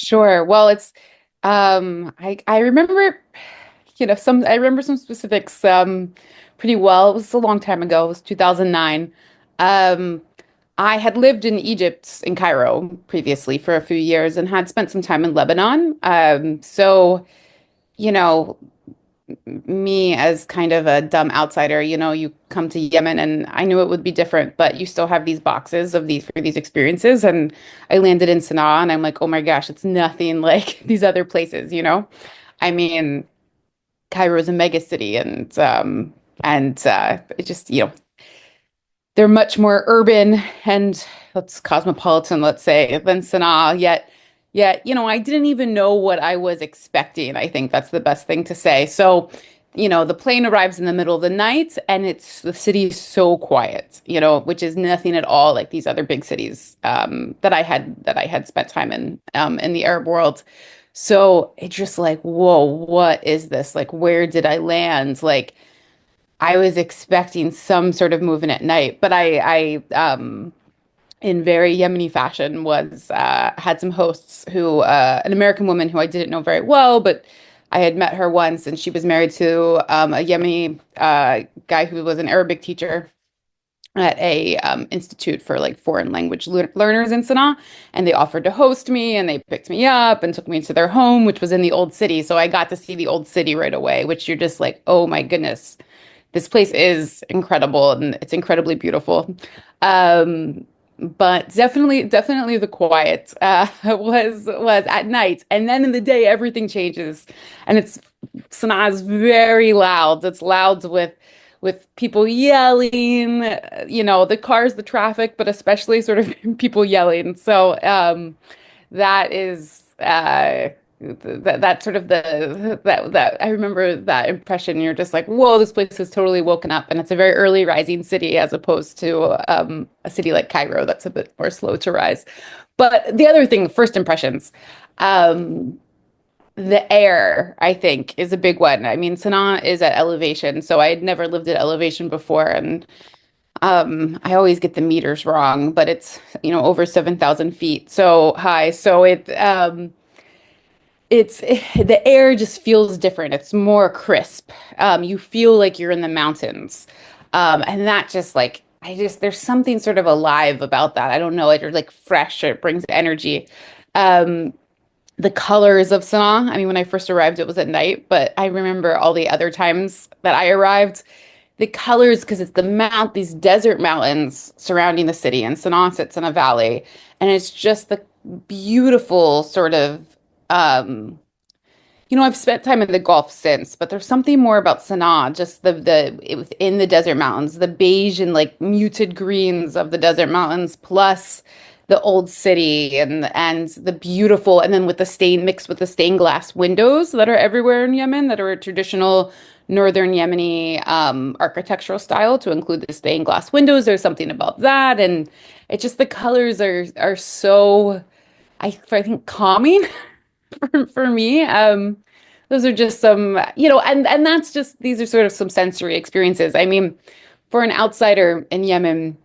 Sure. Well, I remember, I remember some specifics pretty well. It was a long time ago. It was 2009. Um I had lived in Egypt in Cairo previously for a few years and had spent some time in Lebanon. So, you know, me as kind of a dumb outsider, you come to Yemen and I knew it would be different, but you still have these boxes of these experiences. And I landed in Sana'a and I'm like, oh my gosh, it's nothing like these other places. I mean, Cairo is a mega city and it just, they're much more urban and let's cosmopolitan, let's say, than Sana'a. Yet, I didn't even know what I was expecting. I think that's the best thing to say. So, the plane arrives in the middle of the night and the city is so quiet, which is nothing at all like these other big cities that I had spent time in the Arab world. So it's just like, whoa, what is this? Like, where did I land? Like, I was expecting some sort of movement at night, but I in very Yemeni fashion, was had some hosts who an American woman who I didn't know very well, but I had met her once, and she was married to a Yemeni guy who was an Arabic teacher at a institute for like foreign language learners in Sana'a, and they offered to host me, and they picked me up and took me to their home, which was in the old city. So I got to see the old city right away, which you're just like, oh my goodness, this place is incredible and it's incredibly beautiful. Um, but definitely the quiet was at night, and then in the day everything changes, and Sanaa is very loud. It's loud with people yelling, the cars, the traffic, but especially sort of people yelling. So that is that sort of that I remember that impression. You're just like, whoa, this place is totally woken up, and it's a very early rising city as opposed to a city like Cairo that's a bit more slow to rise. But the other thing, first impressions, um, the air, I think, is a big one. I mean, Sanaa is at elevation, so I had never lived at elevation before, and I always get the meters wrong, but it's over 7,000 feet, so high. So it's the air just feels different. It's more crisp. You feel like you're in the mountains. And that just like there's something sort of alive about that. I don't know, it's like fresh, it brings energy. Um, the colors of Sanaa. I mean, when I first arrived, it was at night, but I remember all the other times that I arrived, the colors, because it's these desert mountains surrounding the city, and Sanaa sits in a valley, and it's just the beautiful sort of um I've spent time in the Gulf since, but there's something more about Sanaa, just within the desert mountains, the beige and like muted greens of the desert mountains, plus the old city and the beautiful, and then with the mixed with the stained glass windows that are everywhere in Yemen, that are a traditional northern Yemeni architectural style to include the stained glass windows. There's something about that, and it's just the colors are so I think calming for me. Those are just some, and that's just these are sort of some sensory experiences. I mean, for an outsider in Yemen,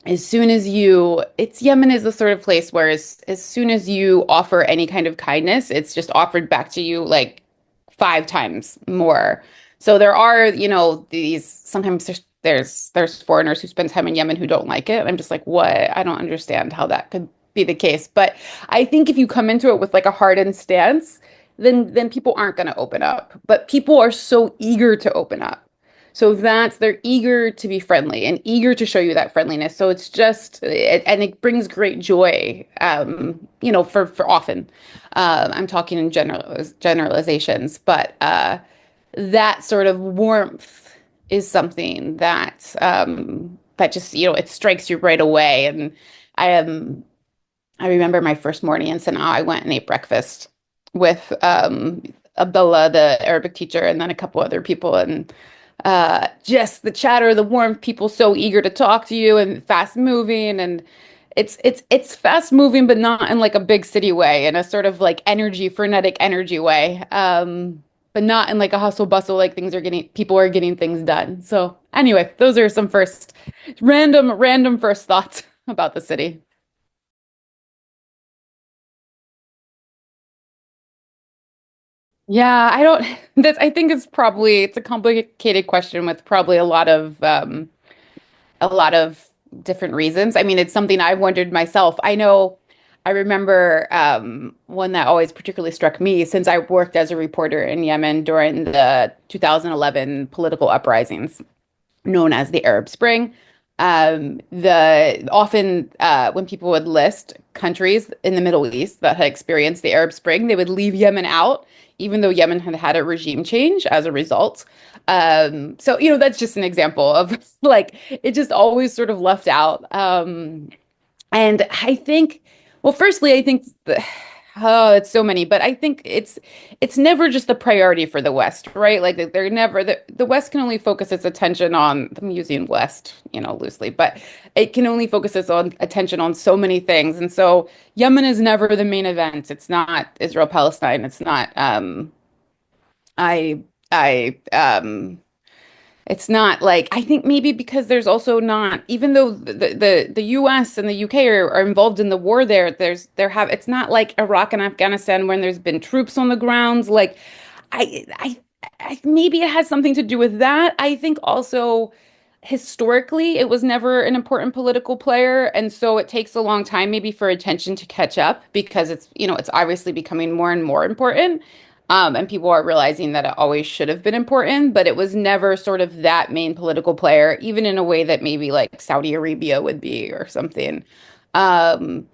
Yemen is the sort of place where as soon as you offer any kind of kindness, it's just offered back to you like five times more. So there are, these sometimes there's foreigners who spend time in Yemen who don't like it. I'm just like, what? I don't understand how that could be the case. But I think if you come into it with like a hardened stance, then people aren't going to open up. But people are so eager to open up. So they're eager to be friendly and eager to show you that friendliness. So and it brings great joy, for often. I'm talking in generalizations, but that sort of warmth is something that just, it strikes you right away. And I am, I remember my first morning in Sana'a, I went and ate breakfast with Abdullah, the Arabic teacher, and then a couple other people. And just the chatter, the warmth, people so eager to talk to you and fast moving. And it's fast moving, but not in like a big city way, in a sort of like frenetic energy way. But not in like a hustle bustle, like people are getting things done. So anyway, those are some random first thoughts about the city. Yeah, I don't that's I think it's a complicated question with probably a lot of different reasons. I mean, it's something I've wondered myself. I remember one that always particularly struck me since I worked as a reporter in Yemen during the 2011 political uprisings known as the Arab Spring. The often when people would list countries in the Middle East that had experienced the Arab Spring, they would leave Yemen out, even though Yemen had had a regime change as a result. So that's just an example of like it just always sort of left out. And I think, well, firstly, I think oh, it's so many, but I think it's never just the priority for the West, right? Like they're never the West can only focus its attention on, I'm using West, loosely, but it can only focus its on attention on so many things. And so Yemen is never the main event. It's not Israel Palestine. It's not I I it's not like I think maybe because there's also not even though the US and the UK are involved in the war there, it's not like Iraq and Afghanistan when there's been troops on the ground. Like I I maybe it has something to do with that. I think also historically it was never an important political player, and so it takes a long time maybe for attention to catch up because it's obviously becoming more and more important. And people are realizing that it always should have been important, but it was never sort of that main political player, even in a way that maybe like Saudi Arabia would be or something. Um,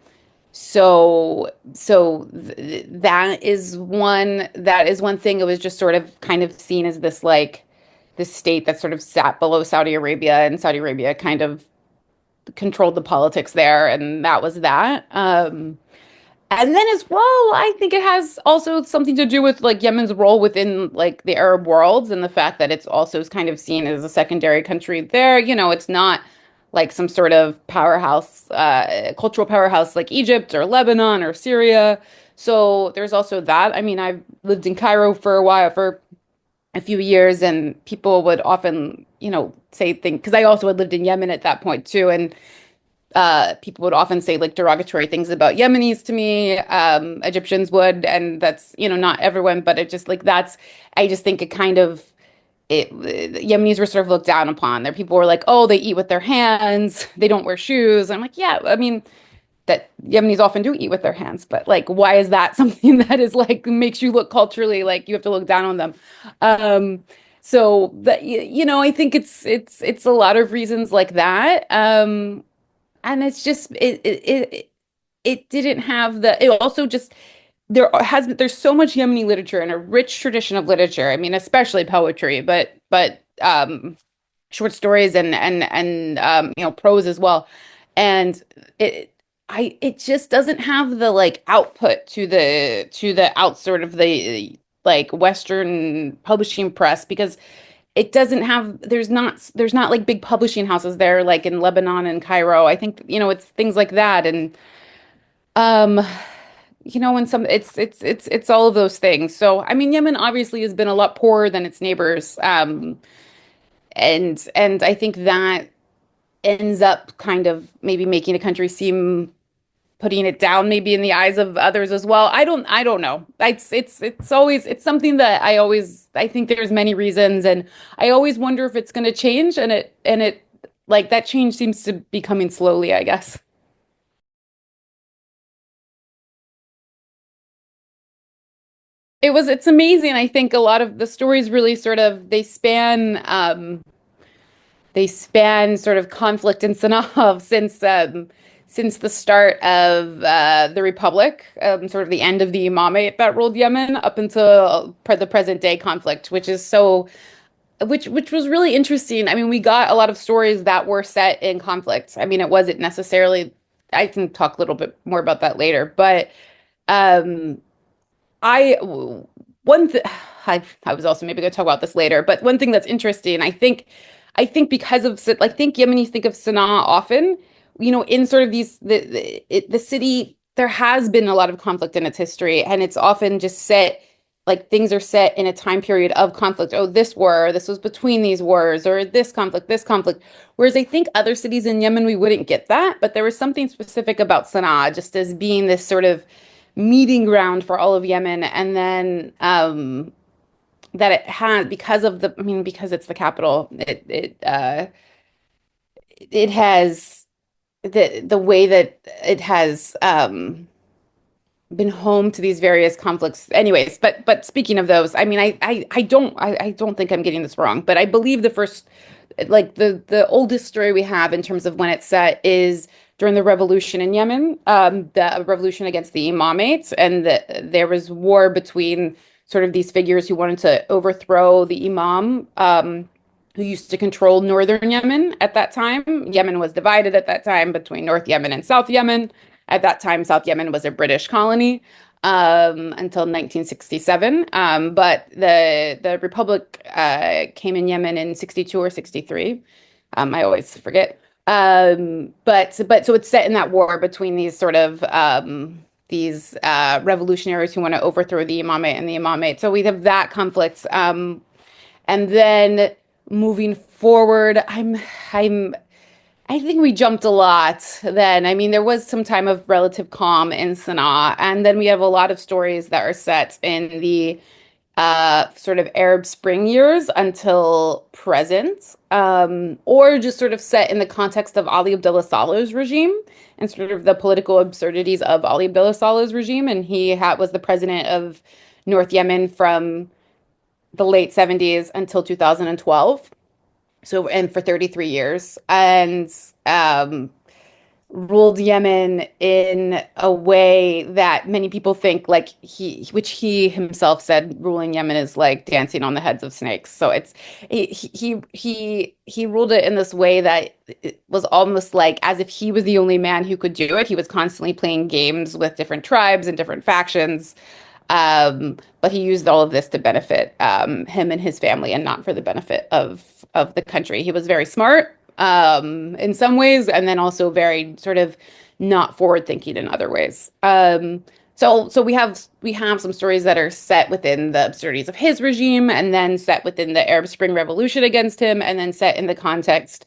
that is one thing. It was just sort of kind of seen as this state that sort of sat below Saudi Arabia, and Saudi Arabia kind of controlled the politics there, and that was that. And then as well, I think it has also something to do with like Yemen's role within like the Arab world and the fact that it's also kind of seen as a secondary country there. It's not like some sort of powerhouse, cultural powerhouse like Egypt or Lebanon or Syria. So there's also that. I mean, I've lived in Cairo for a while, for a few years, and people would often, say things because I also had lived in Yemen at that point too, and people would often say like derogatory things about Yemenis to me. Egyptians would, and that's, not everyone, but it just like I just think it kind of, Yemenis were sort of looked down upon. There, people were like, oh, they eat with their hands, they don't wear shoes. I'm like, yeah, I mean, that Yemenis often do eat with their hands, but like, why is that something that is like makes you look culturally like you have to look down on them? Um, so that, I think it's a lot of reasons like that. And it's just it didn't have the it also just there's so much Yemeni literature and a rich tradition of literature. I mean, especially poetry, but short stories and prose as well. And it just doesn't have the like output to the out sort of the like Western publishing press because it doesn't have there's not like big publishing houses there like in Lebanon and Cairo. I think it's things like that, and um when some it's all of those things. So I mean Yemen obviously has been a lot poorer than its neighbors, and I think that ends up kind of maybe making a country seem putting it down maybe in the eyes of others as well. I don't know. It's something that I think there's many reasons, and I always wonder if it's going to change, and it like that change seems to be coming slowly, I guess. It's amazing. I think a lot of the stories really sort of they span sort of conflict in Sana'a since the start of the Republic, sort of the end of the Imamate that ruled Yemen up until the present day conflict, which was really interesting. I mean, we got a lot of stories that were set in conflict. I mean, it wasn't necessarily. I can talk a little bit more about that later, but um, I one th I was also maybe going to talk about this later, but one thing that's interesting, I think because of like think Yemenis think of Sana'a often, in sort of the city there has been a lot of conflict in its history, and it's often just set like things are set in a time period of conflict. Oh, this war, this was between these wars, or this conflict, this conflict. Whereas I think other cities in Yemen we wouldn't get that, but there was something specific about Sana'a just as being this sort of meeting ground for all of Yemen, and then that it had because of the, I mean, because it's the capital, it has the way that it has been home to these various conflicts. Anyways, but speaking of those, I mean, I don't think I'm getting this wrong, but I believe the first, like the oldest story we have in terms of when it's set is during the revolution in Yemen, the revolution against the imamates, and there was war between sort of these figures who wanted to overthrow the imam, who used to control northern Yemen at that time. Yemen was divided at that time between North Yemen and South Yemen. At that time, South Yemen was a British colony until 1967. But the Republic came in Yemen in 62 or 63. I always forget. But so it's set in that war between these sort of these revolutionaries who want to overthrow the imamate and the imamate. So we have that conflict. And then moving forward, I'm I think we jumped a lot then. I mean, there was some time of relative calm in Sana'a, and then we have a lot of stories that are set in the sort of Arab Spring years until present, or just sort of set in the context of Ali Abdullah Saleh's regime and sort of the political absurdities of Ali Abdullah Saleh's regime. And was the president of North Yemen from the late 70s until 2012. So, and for 33 years, and um, ruled Yemen in a way that many people think like which he himself said, ruling Yemen is like dancing on the heads of snakes. So he ruled it in this way that it was almost like as if he was the only man who could do it. He was constantly playing games with different tribes and different factions. But he used all of this to benefit him and his family, and not for the benefit of the country. He was very smart in some ways, and then also very sort of not forward thinking in other ways. So we have some stories that are set within the absurdities of his regime, and then set within the Arab Spring Revolution against him, and then set in the context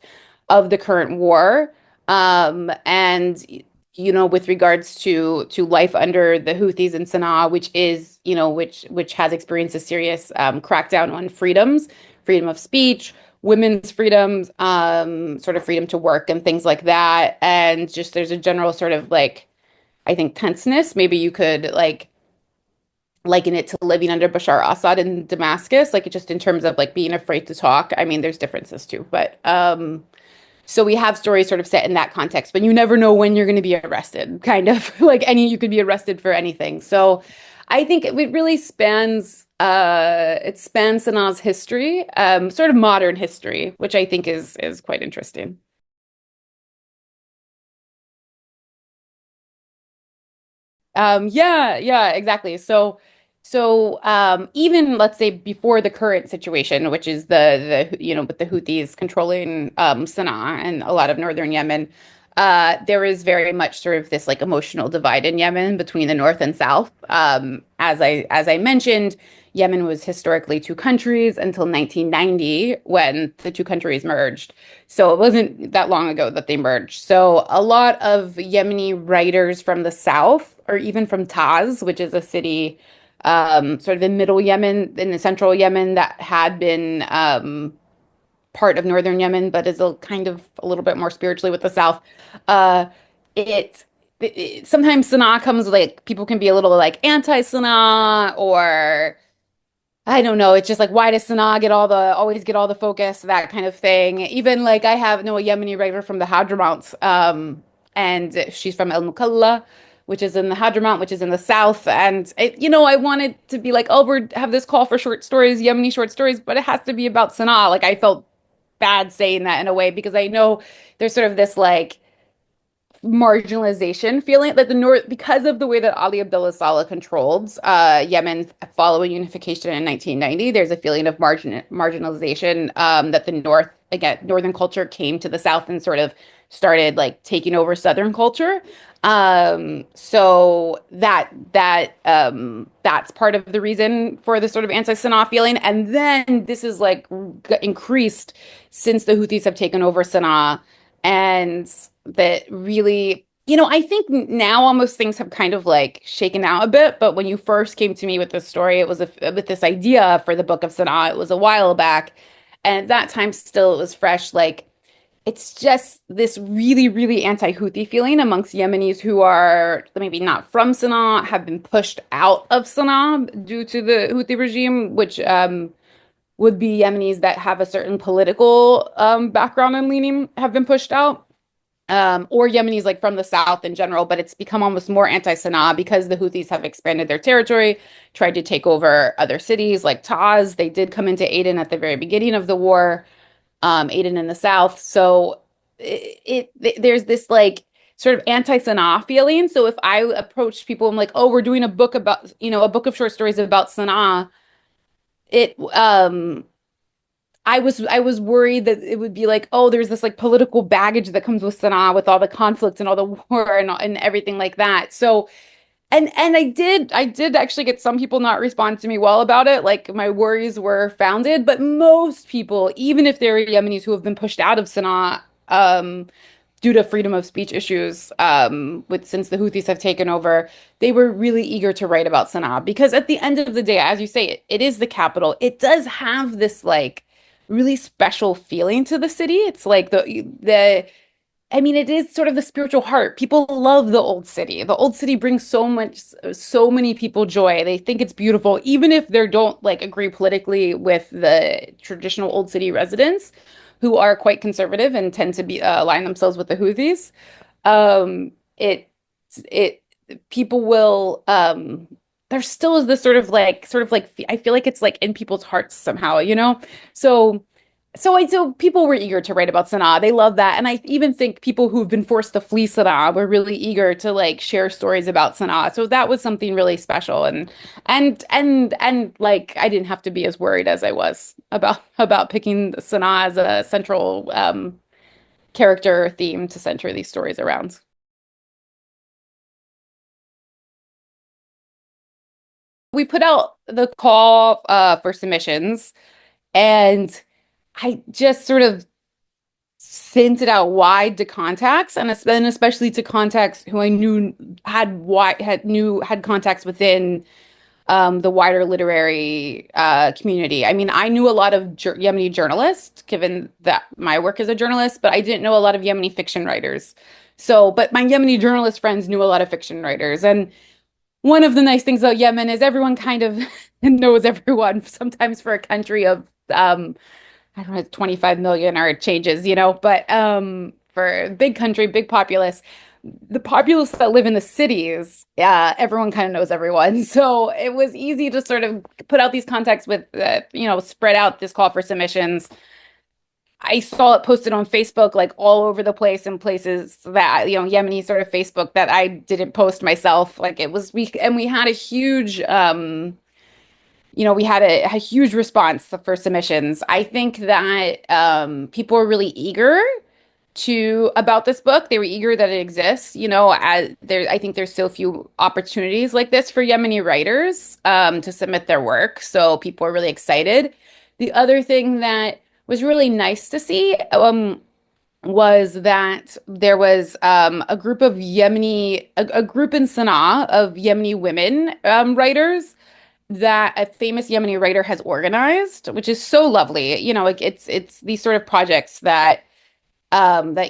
of the current war. And with regards to life under the Houthis in Sana'a, which is, which has experienced a serious crackdown on freedoms, freedom of speech, women's freedoms, sort of freedom to work and things like that. And just there's a general sort of like, I think, tenseness. Maybe you could like liken it to living under Bashar Assad in Damascus, like just in terms of like being afraid to talk. I mean, there's differences too, but so we have stories sort of set in that context, but you never know when you're going to be arrested, kind of like you could be arrested for anything. So I think it really spans Sanaa's history, sort of modern history, which I think is quite interesting. Yeah, exactly. So even let's say before the current situation, which is with the Houthis controlling Sana'a and a lot of northern Yemen, there is very much sort of this like emotional divide in Yemen between the north and south. As I mentioned, Yemen was historically two countries until 1990 when the two countries merged. So it wasn't that long ago that they merged. So a lot of Yemeni writers from the south, or even from Taz, which is a city sort of in middle Yemen, in the central Yemen, that had been part of northern Yemen, but is a kind of a little bit more spiritually with the south. Uh, Sometimes Sana'a comes like people can be a little like anti-Sana'a, or I don't know. It's just like, why does Sanaa always get all the focus, that kind of thing. Even like I know a Yemeni writer from the Hadramaut, and she's from El Mukalla, which is in the Hadramaut, which is in the south. And I wanted to be like, oh, we have this call for short stories, Yemeni short stories, but it has to be about Sanaa. Like I felt bad saying that in a way because I know there's sort of this like marginalization feeling that the North, because of the way that Ali Abdullah Saleh controlled Yemen following unification in 1990, there's a feeling of marginalization, that the North, again, Northern culture came to the South and sort of started like taking over Southern culture. So that's part of the reason for the sort of anti-Sana'a feeling. And then this is like increased since the Houthis have taken over Sana'a, and that really I think now almost things have kind of like shaken out a bit, but when you first came to me with this story, it was with this idea for the Book of Sanaa. It was a while back, and at that time still it was fresh. Like it's just this really, really anti-Houthi feeling amongst Yemenis who are maybe not from Sanaa, have been pushed out of Sanaa due to the Houthi regime, which would be Yemenis that have a certain political background and leaning have been pushed out. Or Yemenis like from the south in general, but it's become almost more anti-Sanaa because the Houthis have expanded their territory, tried to take over other cities like Taz. They did come into Aden at the very beginning of the war, Aden in the south. So there's this like sort of anti-Sanaa feeling. So if I approach people, I'm like, oh, we're doing a book about, a book of short stories about Sanaa. It I was worried that it would be like, oh, there's this like political baggage that comes with Sanaa with all the conflict and all the war and everything like that. So and I did actually get some people not respond to me well about it. Like my worries were founded, but most people, even if they're Yemenis who have been pushed out of Sanaa, due to freedom of speech issues, with since the Houthis have taken over, they were really eager to write about Sana'a because at the end of the day, as you say, it is the capital. It does have this like really special feeling to the city. It's like I mean, it is sort of the spiritual heart. People love the old city. The old city brings so many people joy. They think it's beautiful, even if they don't like agree politically with the traditional old city residents, who are quite conservative and tend to be align themselves with the Houthis. It it people will there still is this sort of like I feel like it's like in people's hearts somehow. So so people were eager to write about Sanaa. They love that. And I even think people who've been forced to flee Sanaa were really eager to like share stories about Sanaa. So that was something really special. And like I didn't have to be as worried as I was about picking Sanaa as a central character theme to center these stories around. We put out the call for submissions, and I just sort of sent it out wide to contacts, and then especially to contacts who I knew had contacts within the wider literary community. I mean, I knew a lot of Yemeni journalists, given that my work as a journalist, but I didn't know a lot of Yemeni fiction writers. So, but my Yemeni journalist friends knew a lot of fiction writers, and one of the nice things about Yemen is everyone kind of knows everyone. Sometimes for a country of I don't know, 25 million or it changes, but for a big country, big populace, the populace that live in the cities, everyone kind of knows everyone. So it was easy to sort of put out these contacts with, spread out this call for submissions. I saw it posted on Facebook like all over the place in places that, Yemeni sort of Facebook that I didn't post myself. Like it was we had a huge we had a huge response for submissions. I think that people were really eager to about this book. They were eager that it exists. I think there's so few opportunities like this for Yemeni writers to submit their work. So people are really excited. The other thing that was really nice to see was that there was a group of a group in Sana'a of Yemeni women writers that a famous Yemeni writer has organized, which is so lovely. Like it's these sort of projects that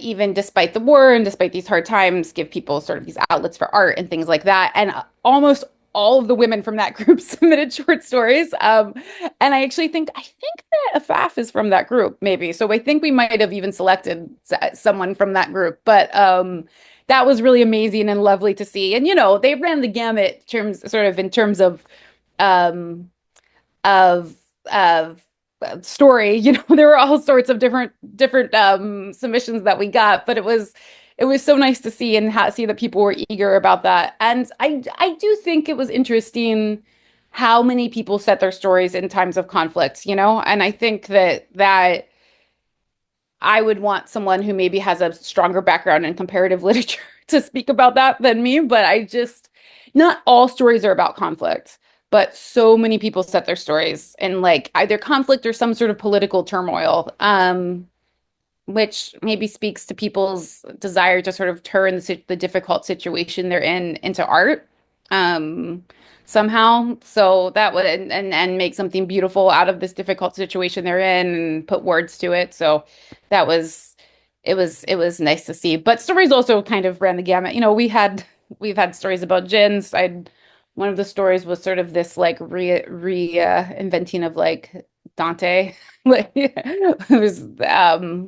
even despite the war and despite these hard times, give people sort of these outlets for art and things like that. And almost all of the women from that group submitted short stories. And I think that Afaf is from that group, maybe. So I think we might have even selected someone from that group. But that was really amazing and lovely to see. And they ran the gamut in terms um of story. There were all sorts of different submissions that we got, but it was so nice to see and see that people were eager about that. And I do think it was interesting how many people set their stories in times of conflict. And I think that I would want someone who maybe has a stronger background in comparative literature to speak about that than me, but not all stories are about conflict, but so many people set their stories in like either conflict or some sort of political turmoil. which maybe speaks to people's desire to sort of turn the difficult situation they're in into art, um, somehow. So that would and make something beautiful out of this difficult situation they're in and put words to it. So that was it was nice to see. But stories also kind of ran the gamut. We've had stories about jinns. I'd One of the stories was sort of this like re inventing of like Dante. Like it was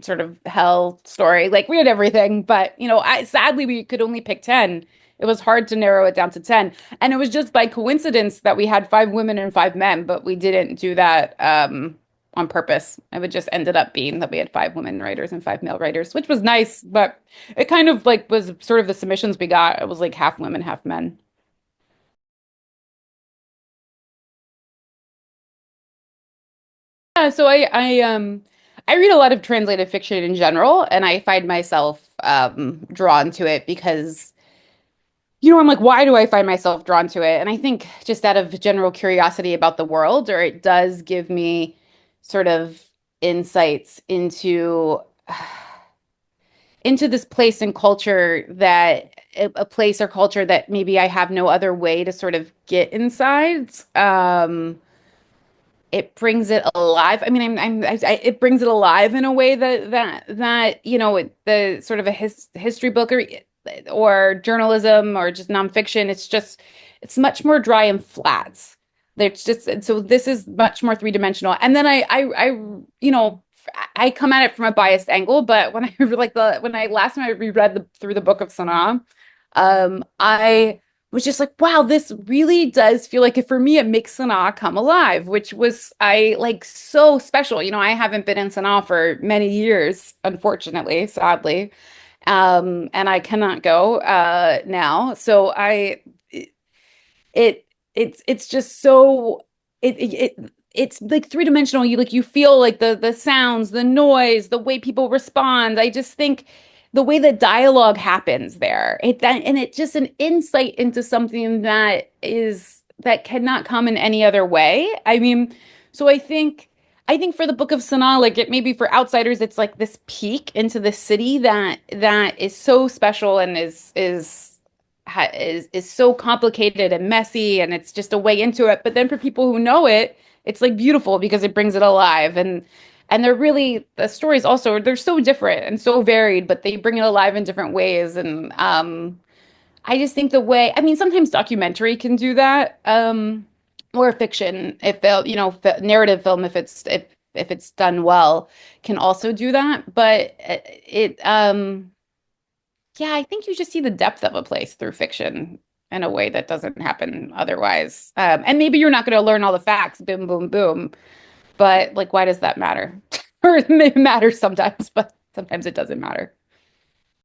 sort of hell story. Like we had everything, but I sadly we could only pick 10. It was hard to narrow it down to 10. And it was just by coincidence that we had five women and five men, but we didn't do that on purpose. It would just ended up being that we had five women writers and five male writers, which was nice, but it kind of like was sort of the submissions we got. It was like half women, half men. Yeah, so I read a lot of translated fiction in general, and I find myself drawn to it because I'm like, why do I find myself drawn to it? And I think just out of general curiosity about the world, or it does give me sort of insights into this place and culture that a place or culture that maybe I have no other way to sort of get inside. It brings it alive. I mean, it brings it alive in a way the sort of a history book or journalism or just nonfiction. It's much more dry and flat. There's just and so this is much more three-dimensional. And then I come at it from a biased angle, but when I like the when I last time I reread through the Book of Sanaa, I was just like, wow, this really does feel like it for me, it makes Sanaa come alive, which was I like so special. I haven't been in Sanaa for many years, unfortunately, sadly. And I cannot go now. So it's just so it's like three-dimensional. You feel like the sounds, the noise, the way people respond. I just think the way that dialogue happens there, and it just an insight into something that cannot come in any other way. I mean, so I think for the Book of Sanaa, like it maybe for outsiders, it's like this peek into the city that is so special and is so complicated and messy, and it's just a way into it. But then for people who know it, it's like beautiful because it brings it alive. And they're really the stories also they're so different and so varied, but they bring it alive in different ways. And I just think the way I mean sometimes documentary can do that, or fiction if narrative film if it's done well can also do that. But yeah, I think you just see the depth of a place through fiction in a way that doesn't happen otherwise. And maybe you're not going to learn all the facts, boom, boom, boom. But like, why does that matter? Or it may matter sometimes, but sometimes it doesn't matter.